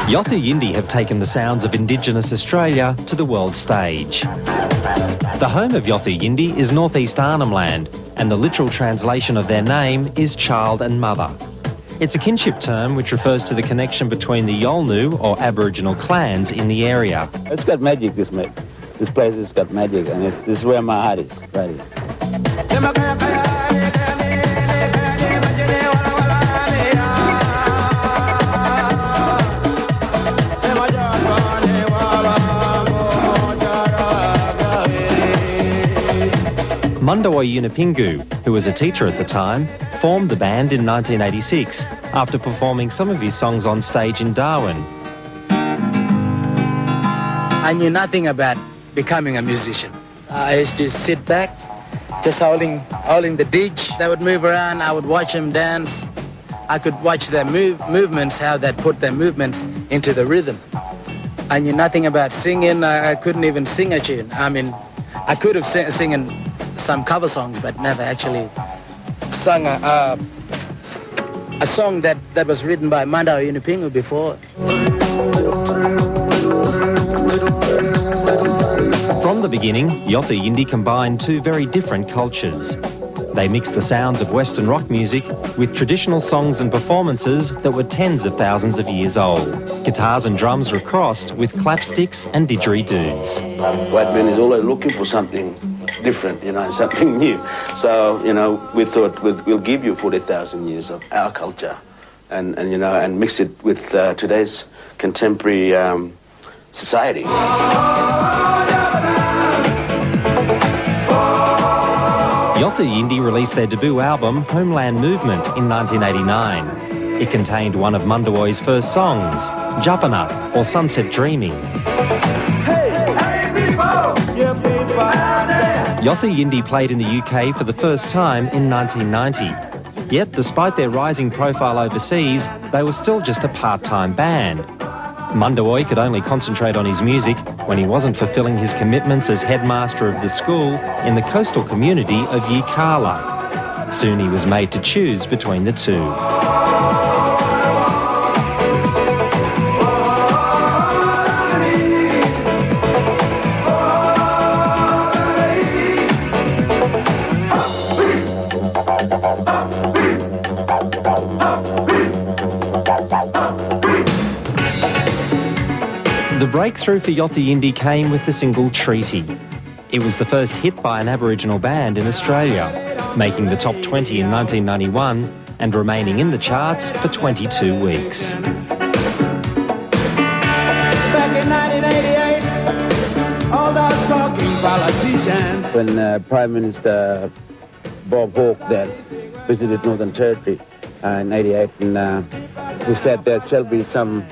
Yothu Yindi have taken the sounds of Indigenous Australia to the world stage. The home of Yothu Yindi is northeast Arnhem Land, and the literal translation of their name is child and mother. It's a kinship term which refers to the connection between the Yolngu or Aboriginal clans in the area. It's got magic, this place has got magic, and this is where my heart is, right here. Mundawoi Yunipingu, who was a teacher at the time, formed the band in 1986 after performing some of his songs on stage in Darwin. I knew nothing about becoming a musician. I used to sit back, just holding the ditch. They would move around, I would watch them dance. I could watch their movements, how they put their movements into the rhythm. I knew nothing about singing. I couldn't even sing a tune. I mean, I could have singing some cover songs, but never actually sung a song that was written by Mundawoi Yunipingu before. From the beginning, Yothu Yindi combined two very different cultures. They mixed the sounds of Western rock music with traditional songs and performances that were tens of thousands of years old. Guitars and drums were crossed with clapsticks and didgeridoos. White man is always looking for something different, and something new. So, we thought we'll give you 40,000 years of our culture and mix it with today's contemporary society. Yothu Yindi released their debut album, Homeland Movement, in 1989. It contained one of Mundawoi's first songs, Japana, or Sunset Dreaming. Yothu Yindi played in the UK for the first time in 1990. Yet, despite their rising profile overseas, they were still just a part-time band. Mundawoi could only concentrate on his music when he wasn't fulfilling his commitments as headmaster of the school in the coastal community of Yikala. Soon he was made to choose between the two. The breakthrough for Yothu Yindi came with the single Treaty. It was the first hit by an Aboriginal band in Australia, making the top 20 in 1991 and remaining in the charts for 22 weeks. Back in 1988, all those talking politicians. When Prime Minister Bob Hawke then visited Northern Territory in 88, and he said there shall be some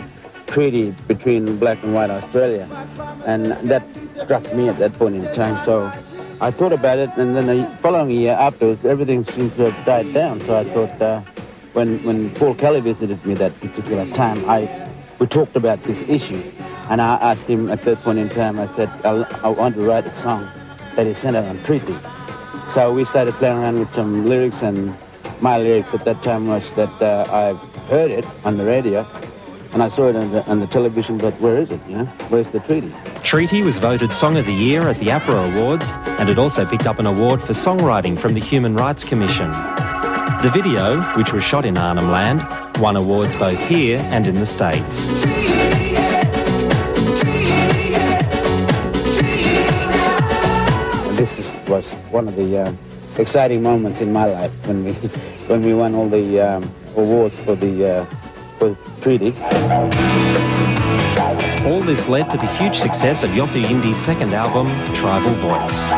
treaty between black and white Australia, and that struck me at that point in time. So I thought about it, and then the following year afterwards, everything seemed to have died down. So I thought, when Paul Kelly visited me that particular time, we talked about this issue, and I asked him at that point in time, I said, I want to write a song that is centered on treaty. So we started playing around with some lyrics, and my lyrics at that time was that I heard it on the radio, and I saw it on the television, but where is it, Where's the treaty? Treaty was voted Song of the Year at the APRA Awards, and it also picked up an award for songwriting from the Human Rights Commission. The video, which was shot in Arnhem Land, won awards both here and in the States. This was one of the exciting moments in my life when we won all the awards for the treaty. All this led to the huge success of Yothu Yindi's second album, Tribal Voice.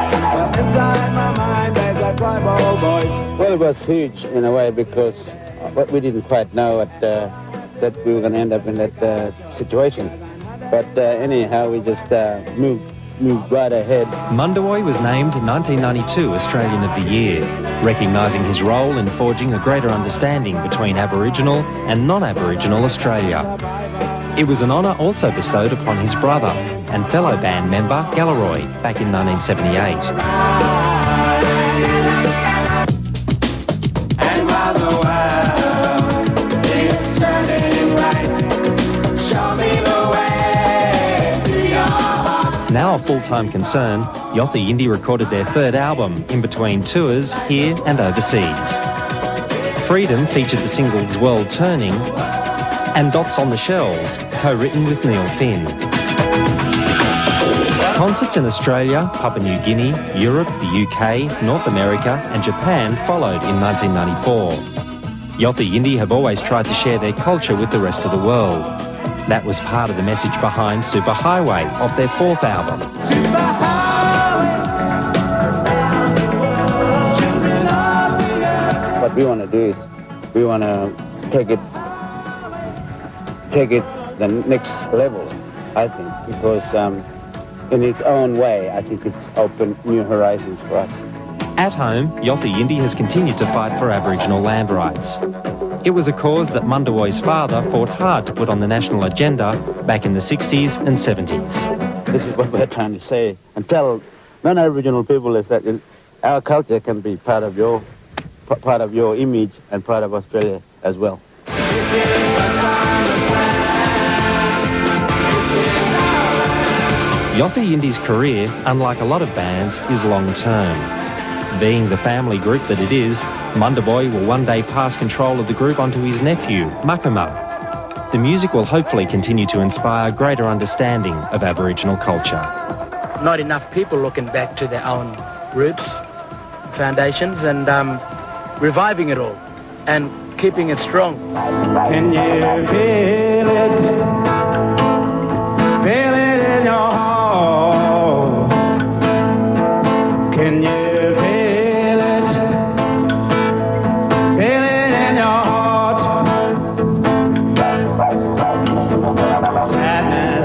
Inside my mind there's a tribal voice. Well, it was huge in a way because we didn't quite know that we were going to end up in that situation. But anyhow, we just moved right ahead. Mundawoi was named 1992 Australian of the Year, recognising his role in forging a greater understanding between Aboriginal and non-Aboriginal Australia. It was an honour also bestowed upon his brother and fellow band member Galleroy back in 1978. Show me Now a full-time concern, Yothu Yindi recorded their third album in between tours here and overseas. Freedom featured the singles World Turning and Dots on the Shells, co-written with Neil Finn. Concerts in Australia, Papua New Guinea, Europe, the UK, North America and Japan followed in 1994. Yothu Yindi have always tried to share their culture with the rest of the world. That was part of the message behind Superhighway of their fourth album. What we want to do is we want to take it the next level, I think, because in its own way, I think it's opened new horizons for us. At home, Yothu Yindi has continued to fight for Aboriginal land rights. It was a cause that Mundawoi's father fought hard to put on the national agenda back in the 60s and 70s. This is what we're trying to say and tell non-Aboriginal people is that our culture can be part of your image and part of Australia as well. Yothu Yindi's career, unlike a lot of bands, is long-term. Being the family group that it is, Mundaboy will one day pass control of the group onto his nephew, Makama. The music will hopefully continue to inspire greater understanding of Aboriginal culture. Not enough people looking back to their own roots, foundations, and reviving it all and keeping it strong. Can you feel it? Feel it in your heart? Can you? Sadness.